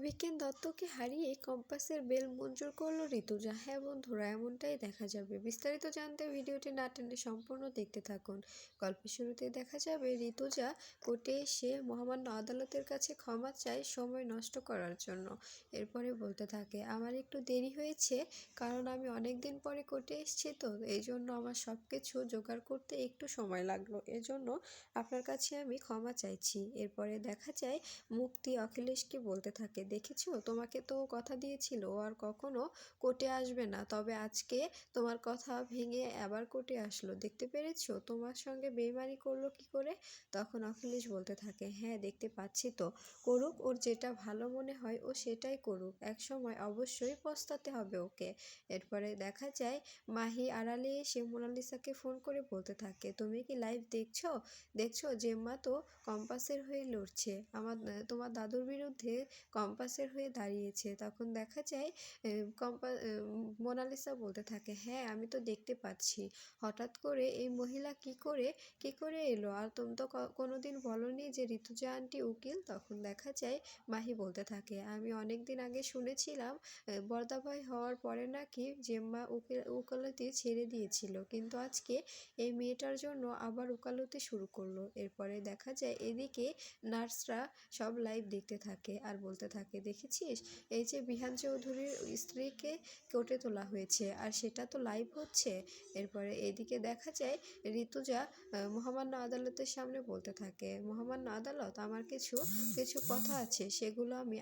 অভিজ্ঞান দত্তকে হারিয়ে কম্পাসের বেল মঞ্জুর করল ঋতুজা। হ্যাঁ বন্ধুরা, এমনটাই দেখা যাবে। বিস্তারিত জানতে ভিডিওটি না টেনে সম্পূর্ণ দেখতে থাকুন। গল্পের শুরুতে দেখা যাবে ঋতুজা কোর্টে এসে মহামান্য আদালতের কাছে ক্ষমা চায় সময় নষ্ট করার জন্য। এরপরে বলতে থাকে, আমার একটু দেরি হয়েছে কারণ আমি অনেক দিন পরে কোর্টে এসেছি, তো এই জন্য আমার সব কিছু জোগাড় করতে একটু সময় লাগলো, এজন্য আপনার কাছে আমি ক্ষমা চাইছি। এরপরে দেখা যায় মুক্তি অখিলেশকে বলতে থাকে, দেখেছো, তোমাকে তো কথা দিয়েছিল ও আর কখনো কোর্টে আসবে না, তবে আজকে তোমার কথা ভেঙে আবার কোর্টে আসলো, দেখতে পেরেছো তোমার সঙ্গে বেইমানি করলো কি করে? তখন অখিলেশ বলতে থাকে, হ্যাঁ দেখতে পাচ্ছি তো, করুক, ওর যেটা ভালো মনে হয় ও সেটাই করুক, এক সময় অবশ্যই পস্তাতে হবে ওকে। এরপরে দেখা যায় মাহি আড়ালে এসে মোনালিসাকে ফোন করে বলতে থাকে, তুমি কি লাইভ দেখছো? দেখছো জেম্মা তো কম্পাসের হয়ে লড়ছে, তোমার দাদুর বিরুদ্ধে কম্পাসের হয়ে দাঁড়িয়েছে। তখন দেখা যায় মোনালিসা বলতে থাকে, হ্যাঁ আমি তো দেখতে পাচ্ছি, হঠাৎ করে এই মহিলা কি করে এলো, আর তুমি তো কোনোদিন বলনি যে ঋতুজা আন্টি উকিল। তখন দেখা যায় মাহি বলতে থাকে, আমি অনেক দিন আগে শুনেছিলাম বর্দাভাই হওয়ার পরে নাকি জেম্মা উকালতি ছেড়ে দিয়েছিল, কিন্তু আজকে এই মেয়েটার জন্য আবার উকালতি শুরু করলো। এরপরে দেখা যায় এদিকে নার্সরা সব লাইভ দেখতে থাকে আর বলতে থাকে, দেখেছিস এই যে বিহান চৌধুরীর স্ত্রীকে কোর্টে তোলা হয়েছে আর সেটা তো লাইভ হচ্ছে। এরপরে এদিকে দেখা যায় ঋতুজা মহামান্য আদালতের সামনে বলতে থাকে, মহামান্য আদালত, আমার কিছু কিছু কথা আছে, সেগুলো আমি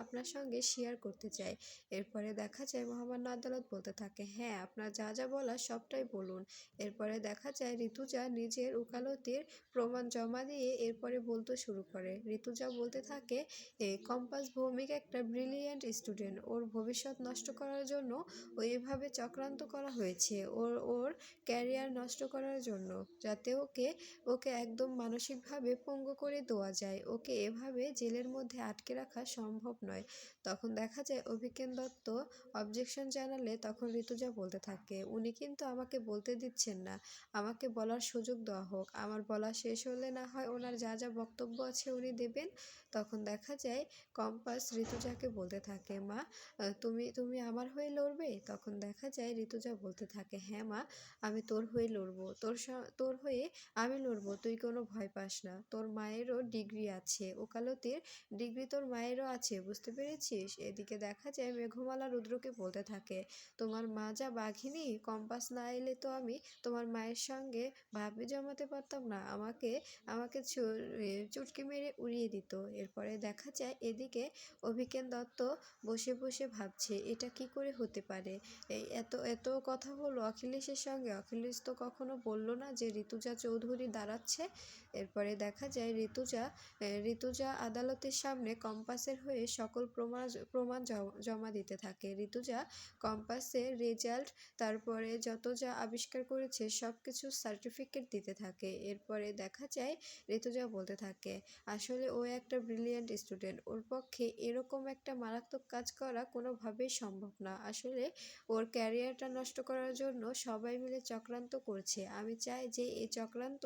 আপনার সঙ্গে শেয়ার করতে চাই। এরপরে দেখা যায় মহামান্য আদালত বলতে থাকে, হ্যাঁ আপনার যা যা বলার সবটাই বলুন। এরপরে দেখা যায় ঋতুজা নিজের উকালতির প্রমাণ জমা দিয়ে এরপরে বলতে শুরু করে। ঋতুজা বলতে থাকে, কম্পাস ভৌমিক একটা ব্রিলিয়েন্ট স্টুডেন্ট, ওর ভবিষ্যৎ নষ্ট করার জন্য ও এভাবে চক্রান্ত করা হয়েছে, ওর ওর ক্যারিয়ার নষ্ট করার জন্য, যাতে ওকে ওকে একদম মানসিকভাবে পঙ্গু করে দেওয়া যায়, ওকে এভাবে জেলের মধ্যে আটকে রাখা সম্ভব নয়। তখন দেখা যায় অভিজ্ঞান দত্ত অবজেকশন জানালে তখন ঋতুজা বলতে থাকে, উনি কিন্তু আমাকে বলতে দিচ্ছেন না, আমাকে বলার সুযোগ দেওয়া হোক, আমার বলা শেষ হলে না হয় ওনার যা যা বক্তব্য আছে উনি দেবেন। তখন দেখা যায় কম্পাস ঋতুজাকে বলতে থাকে, মা তুমি তুমি আমার হয়ে লড়বে? তখন দেখা যায় ঋতুজা বলতে থাকে, হ্যাঁ মা, আমি তোর হয়ে লড়বো, তোর হয়ে আমি লড়বো, তুই কোনো ভয় পাস না, তোর মায়েরও ডিগ্রি আছে, ওকালতির ডিগ্রি তোর মায়েরও আছে, বুঝতে পেরেছিস? এদিকে দেখা যায় মেঘমালা রুদ্রকে বলতে থাকে, তোমার মা যা বাঘিনী, কম্পাস না এলে তো আমি তোমার মায়ের সঙ্গে ভাবে জমাতে পারতাম না, আমাকে আমাকে চুটকি মেরে উড়িয়ে দিত। এরপরে দেখা যায় এদিকে অভিজ্ঞান দত্ত বসে বসে ভাবছে, এটা কি করে হতে পারে, এই এত এত কথা হলো অখিলেশের সঙ্গে, অখিলেশ তো কখনো বলল না যে ঋতুজা চৌধুরী দাঁড়াচ্ছে। এরপরে দেখা যায় ঋতুজা আদালতের সামনে কম্পাসের হয়ে সকল প্রমাণ জমা দিতে থাকে। ঋতুজা কম্পাসের রেজাল্ট, তারপরে যত যা আবিষ্কার করেছে সব কিছু সার্টিফিকেট দিতে থাকে। এরপরে দেখা যায় ঋতুজা বলতে থাকে, আসলে ও একটা ব্রিলিয়েন্ট স্টুডেন্ট, ওর পক্ষে এরকম একটা মারাত্মক কাজ করা কোনোভাবেই সম্ভব না, আসলে ওর ক্যারিয়ারটা নষ্ট করার জন্য সবাই মিলে চক্রান্ত করছে, আমি চাই যে এই চক্রান্ত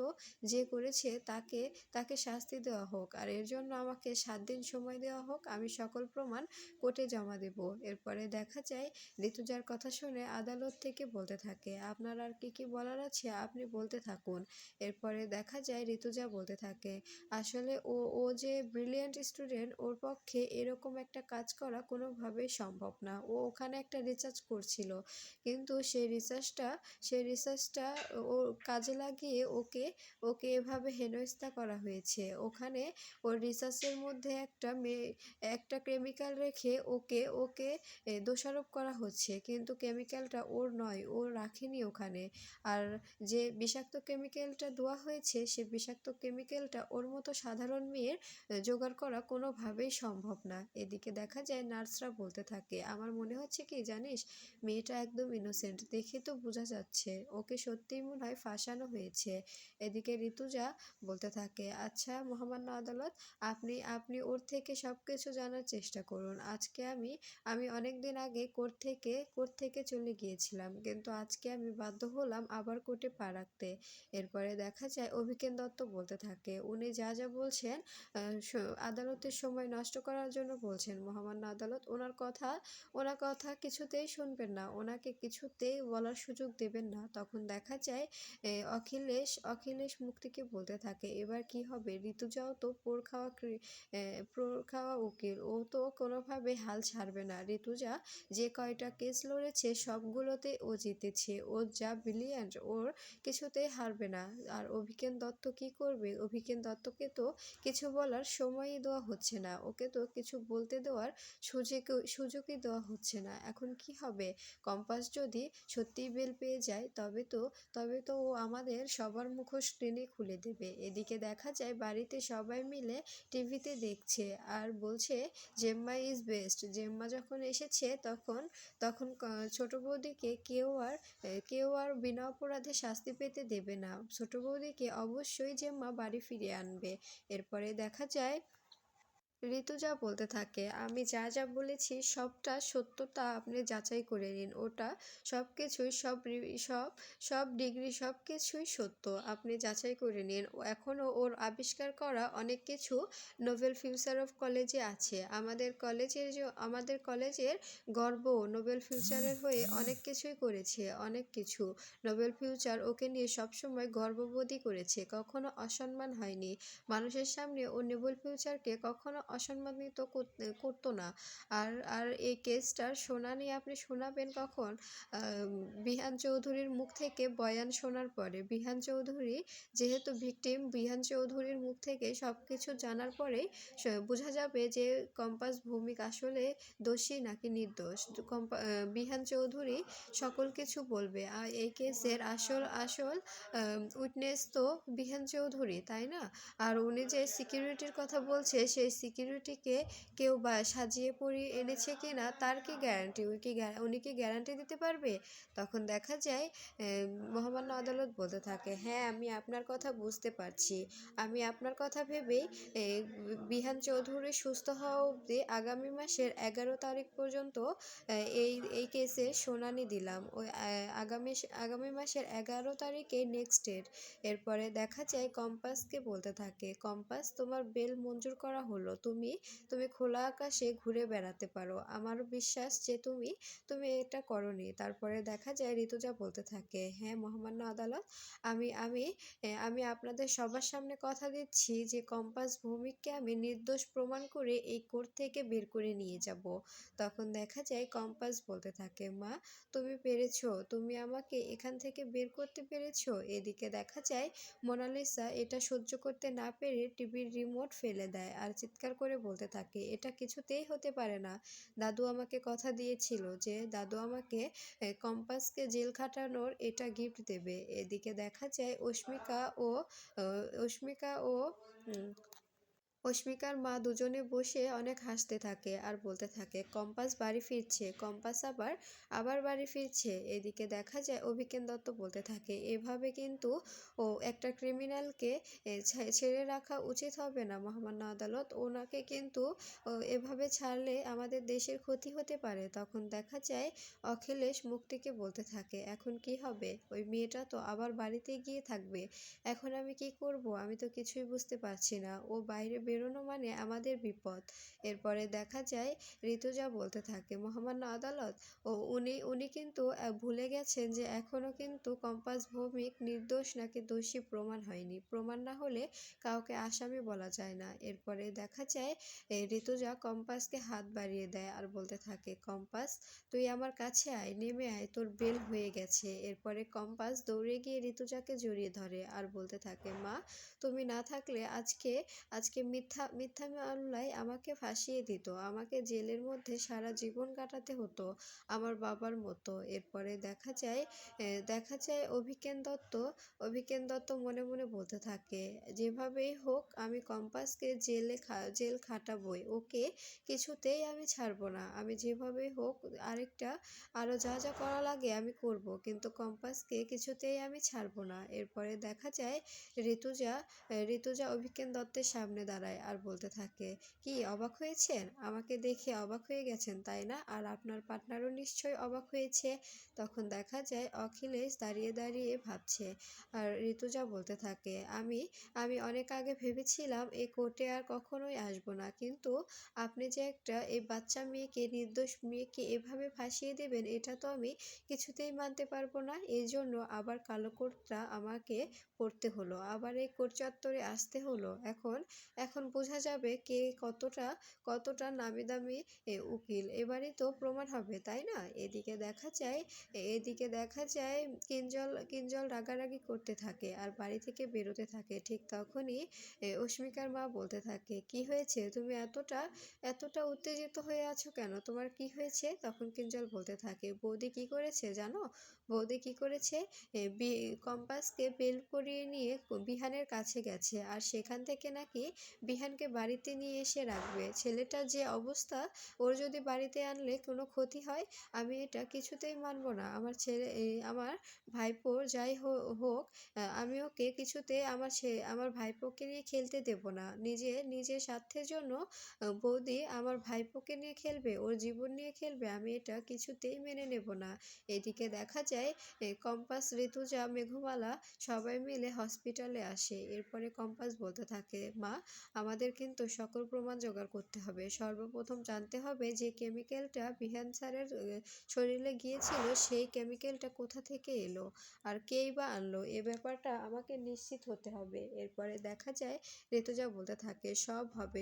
যে করেছে তাকে তাকে শাস্তি দেওয়া হোক, আর এর জন্য আমাকে 7 দিন সময় দেওয়া হোক, আমি সকল প্রমাণ কোর্টে জমা দেব। এরপরে দেখা যায় ঋতুজার কথা শুনে আদালত থেকে বলতে থাকে, আপনার আর কি বলার আছে আপনি বলতে থাকুন। এরপরে দেখা যায় ঋতুজা বলতে থাকে, আসলে ও ও যে ব্রিলিয়েন্ট স্টুডেন্ট, ওর পক্ষে এরকম একটা কাজ করা কোনোভাবেই সম্ভব না, ও ওখানে একটা রিসার্চ করছিল, কিন্তু সেই রিসার্চটা ও কাজে লাগিয়ে ওকে ওকে এভাবে হেনস্থা করা হয়েছে, ওখানে ওর রিসার্চের মধ্যে একটা কেমিক্যাল রেখে ওকে ওকে দোষারোপ করা হচ্ছে, কিন্তু কেমিক্যালটা ওর নয়, ও রাখেনি ওখানে, আর যে বিষাক্ত কেমিক্যালটা দেওয়া হয়েছে সে বিষাক্ত কেমিক্যালটা ওর মতো সাধারণ মেয়ের জোগাড় করা কোনোভাবেই সম্ভব না। এদিকে দেখা যায় নার্সরা বলতে থাকে, আমার মনে হচ্ছে কি জানিস, মেয়েটা একদম ইনোসেন্ট, দেখে তো বোঝা যাচ্ছে ওকে সত্যিই মনে হয় ফাঁসানো হয়েছে। এদিকে ঋতুজা বলতে থাকে, আচ্ছা মহামান্য আদালত, আপনি আপনি ওর থেকে সব কিছু জানার চেষ্টা করুন, আজকে আমি অনেক দিন আগে কোর্ট থেকে চলে গিয়েছিলাম, কিন্তু আজকে আমি বাধ্য হলাম আবার কোর্টে পা রাখতে। এরপরে দেখা যায় অভিজ্ঞান দত্ত বলতে থাকে, উনি যা যা বলছেন আদালতের সময় নষ্ট করার জন্য বলছেন। মহামান্য আদালত ওনার কথা কিছুতেই শুনবেন না, ওনাকে কিছুতেই বলার সুযোগ দেবেন না। তখন দেখা যায় অখিলেশ মুক্তিকে বলতে থাকে, এবার কি হবে? ঋতুজাও তো পোড় খাওয়া উকিল, ও তো কোনোভাবে হাল ছাড়বে না। ঋতুজা যে কয়টা কেস লড়েছে সবগুলোতে ও জিতেছে, ও যা ব্রিলিয়ান্ট, ওর কিছুতেই হারবে না। আর অভিজ্ঞান দত্ত কি করবে? অভিজ্ঞান দত্তকে তো কিছু বলার সময়ই দেওয়া হচ্ছে না, ওকে তো কিছু বলতে দেওয়ার সুযোগই দেওয়া হচ্ছে না। এখন কি হবে? কম্পাস যদি সত্যিই বেল পেয়ে যায় তবে তো ও আমাদের সবার মুখোশ টেনে খুলে দেবে। এদিকে দেখা যায় বাড়িতে সবাই মিলে টিভিতে দেখছে আর বলছে জেম্মা ইজ বেস্ট। জেম্মা যখন এসেছে তখন তখন ছোট বৌদিকে কেউ আর বিনা অপরাধে শাস্তি পেতে দেবে না। ছোট বৌদিকে অবশ্যই জেম্মা বাড়ি ফিরিয়ে আনবে। এরপরে দেখা যায় ঋতুজা বলতে থাকে, আমি যা যা বলেছি সবটা সত্যতা আপনি যাচাই করে নিন। ওটা সব কিছুই সব ডিগ্রি সব কিছুই সত্য, আপনি যাচাই করে নিন। এখনও ওর আবিষ্কার করা অনেক কিছু নোবেল ফিউচার অফ কলেজে আছে। আমাদের কলেজের গর্ব, নোবেল ফিউচারের হয়ে অনেক কিছুই করেছে, অনেক কিছু। নোবেল ফিউচার ওকে নিয়ে সবসময় গর্ববোধই করেছে, কখনো অসম্মান হয়নি। মানুষের সামনে ও নোবেল ফিউচারকে কখনো অসম্মানিত করতো না। আর আর এই কেসটার শুনানি আপনি শোনাবেন কখন? বিহান চৌধুরীর মুখ থেকে বয়ান শোনার পরে। বিহান চৌধুরী যেহেতু ভিকটিম, বিহান চৌধুরীর মুখ থেকে সব কিছু জানার পরেই বোঝা যাবে যে কম্পাস ভৌমিক আসলে দোষী নাকি নির্দোষ। বিহান চৌধুরী সকল কিছু বলবে। আর এই কেসের আসল উইটনেস তো বিহান চৌধুরী, তাই না? আর উনি যে সিকিউরিটির কথা বলছে, সেই সিকিউরিটিকে কেউ বা সাজিয়ে পরিয়ে এনেছে কিনা তার কি গ্যারান্টি? উনি কি গ্যারান্টি দিতে পারবে? তখন দেখা যায় মহামান্য আদালত বলতে থাকে, হ্যাঁ আমি আপনার কথা বুঝতে পারছি। আমি আপনার কথা ভেবেই বিহান চৌধুরী সুস্থ হওয়া অবধি আগামী মাসের 11 তারিখ পর্যন্ত এই কেসের শুনানি দিলাম। ওই আগামী মাসের 11 তারিখে নেক্সট ডেট। এরপরে দেখা যায় কম্পাসকে বলতে থাকে, কম্পাস তোমার বেল মঞ্জুর করা হলো, তুমি খোলা আকাশে ঘুরে বেড়াতে পারো। আমারও বিশ্বাস যে তুমি এটা করনি। তারপরে দেখা যায় ঋতুজা বলতে থাকে, হ্যাঁ মহামান্য আদালত, আমি আমি আমি আপনাদের সবার সামনে কথা দিচ্ছি যে কম্পাস ভৌমিককে আমি নির্দোষ প্রমাণ করে এই কোর্ট থেকে বের করে নিয়ে যাব। তখন দেখা যায় কম্পাস বলতে থাকে, মা তুমি পেরেছো, তুমি আমাকে এখান থেকে বের করতে পেরেছো। এদিকে দেখা যায় মোনালিসা এটা সহ্য করতে না পেরে টিভির রিমোট ফেলে দেয় আর চিৎকার করে বলতে থাকে, এটা কিছুতেই হতে পারে না। দাদু আমাকে কথা দিয়েছিল যে দাদু আমাকে কম্পাসকে জেল খাটানোর এটা গিফট দেবে। এদিকে দেখা যায় অস্মিকার মা দুজনে বসে অনেক হাসতে থাকে আর বলতে থাকে, কম্পাস বাড়ি ফিরছে, কম্পাস আবার বাড়ি ফিরছে। এদিকে দেখা যায় অভিজ্ঞান দত্ত বলতে থাকে, এভাবে কিন্তু একটা ক্রিমিনালকে ছেড়ে রাখা উচিত হবে না মহামান্য আদালত। ওনাকে কিন্তু এভাবে ছাড়লে আমাদের দেশের ক্ষতি হতে পারে। তখন দেখা যায় অখিলেশ মুক্তিকে বলতে থাকে, এখন কি হবে? ওই মেয়েটা তো আবার বাড়িতে গিয়ে থাকবে। এখন আমি কি করব? আমি তো কিছুই বুঝতে পারছি না। ও বাইরে বেরোনো মানে আমাদের বিপদ। এরপরে দেখা যায় ঋতুজা বলতে থাকে, মহামান্য আদালত, উনি কিন্তু ভুলে গেছেন যে এখনো কিন্তু কম্পাস ভৌমিক নির্দোষ নাকি দোষী প্রমাণ হয়নি। প্রমাণ না হলে কাউকে আসামি বলা যায় না। এরপরে দেখা যায় ঋতুজা কম্পাসকে হাত বাড়িয়ে দেয় আর বলতে থাকে, কম্পাস তুই আমার কাছে আয়, নেমে আয়, তোর বেল হয়ে গেছে। এরপরে কম্পাস দৌড়ে গিয়ে ঋতুজাকে জড়িয়ে ধরে আর বলতে থাকে, মা তুমি না থাকলে আজকে মিথ্যা মামলায় আমাকে ফাঁসিয়ে দিত, আমাকে জেলের মধ্যে সারা জীবন কাটাতে হতো আমার বাবার মতো। এরপরে দেখা যায় অভিজ্ঞান দত্ত মনে মনে বলতে থাকে, যেভাবেই হোক আমি কম্পাসকে জেল খাটাবই, ওকে কিছুতেই আমি ছাড়বো না। আমি যেভাবেই হোক আরো যা যা করা লাগে আমি করব, কিন্তু কম্পাসকে কিছুতেই আমি ছাড়বো না। এরপরে দেখা যায় ঋতুজা অভিজ্ঞান দত্তের সামনে দাঁড়ায় দাঁড়ায় আর বলতে থাকে, কি অবাক হয়েছেন? আমাকে দেখে অবাক হয়ে গেছেন তাই না? আর আপনার পার্টনারও নিশ্চয়ই অবাক হয়েছে। তখন দেখা যায় অখিলেশ দাঁড়িয়ে দাঁড়িয়ে ভাবছে। আর ঋতুজা বলতে থাকে, আমি আমি অনেক আগে ভেবেছিলাম এই কোর্টে আর কখনোই আসবো না, কিন্তু আপনি যে একটা এই বাচ্চা মেয়েকে, নির্দোষ মেয়েকে এভাবে ফাঁসিয়ে দেবেন, এটা তো আমি কিছুতেই মানতে পারবো না। এই জন্য আবার কালো কোর্টটা আমাকে পড়তে হলো, আবার এই কোর্ট চত্বরে আসতে হলো। এখন এখন বোঝা যাবে কে কতটা কতটা নামি দামি উকিল। এবারই তো প্রমাণ হবে তাই না? এদিকে দেখা যায় কিঞ্জল কিঞ্জল রাগারাগি করতে থাকে আর বাড়ি থেকে বেরোতে থাকে। ঠিক তখনই অস্মিকার মা বলতে থাকে, কি হয়েছে? তুমি এতটা এতটা উত্তেজিত হয়ে আছো কেন? তোমার কি হয়েছে? তখন কিঞ্জল বলতে থাকে, বৌদি কি করেছে জানো? বৌদি কি করেছে? কম্পাসকে বেল পরিয়ে নিয়ে বিহানের কাছে গেছে, আর সেখান থেকে নাকি বিহানকে বাড়িতে নিয়ে এসে রাখবে। ছেলেটার যে অবস্থা, ওর যদি বাড়িতে আনলে কোনো ক্ষতি হয়, আমি এটা কিছুতেই মানব না। আমার ভাইপো যাই হোক, আমি ওকে কিছুতে আমার ভাইপোকে নিয়ে খেলতে দেব না। নিজের স্বার্থের জন্য বৌদি আমার ভাইপোকে নিয়ে খেলবে, ওর জীবন নিয়ে খেলবে, আমি এটা কিছুতেই মেনে নেব না। এদিকে দেখা যায় কম্পাস, ঋতুজা, মেঘমালা সবাই মিলে হসপিটালে আসে। এরপরে কম্পাস বলতে থাকে, মা, আমাদের কিন্তু সকল প্রমাণ জোগাড় করতে হবে। সর্বপ্রথম জানতে হবে যে কেমিক্যালটা বিহান স্যারের শরীরে গিয়েছিল, সেই কেমিক্যালটা কোথা থেকে এলো আর কেই বা আনলো, এ ব্যাপারটা আমাকে নিশ্চিত হতে হবে। এরপরে দেখা যায় ঋতুজা বলতে থাকে, সব হবে,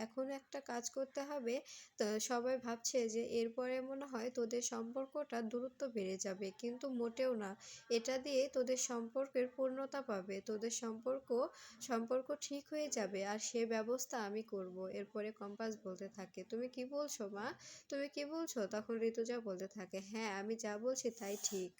এখন একটা কাজ করতে হবে। তো সবাই ভাবছে যে এরপরে মনে হয় তোদের সম্পর্কটা দূরত্ব বেড়ে যাবে, কিন্তু মোটেও না। এটা দিয়ে তোদের সম্পর্কের পূর্ণতা পাবে, তোদের সম্পর্ক ঠিক হয়ে যাবে, আর সে ব্যবস্থা আমি করব। এরপরে কম্পাস বলতে থাকে, তুমি কি বলছো মা? তুমি কি বলছো? তখন ঋতুজা বলতে থাকে, হ্যাঁ, আমি যা বলছি তাই ঠিক।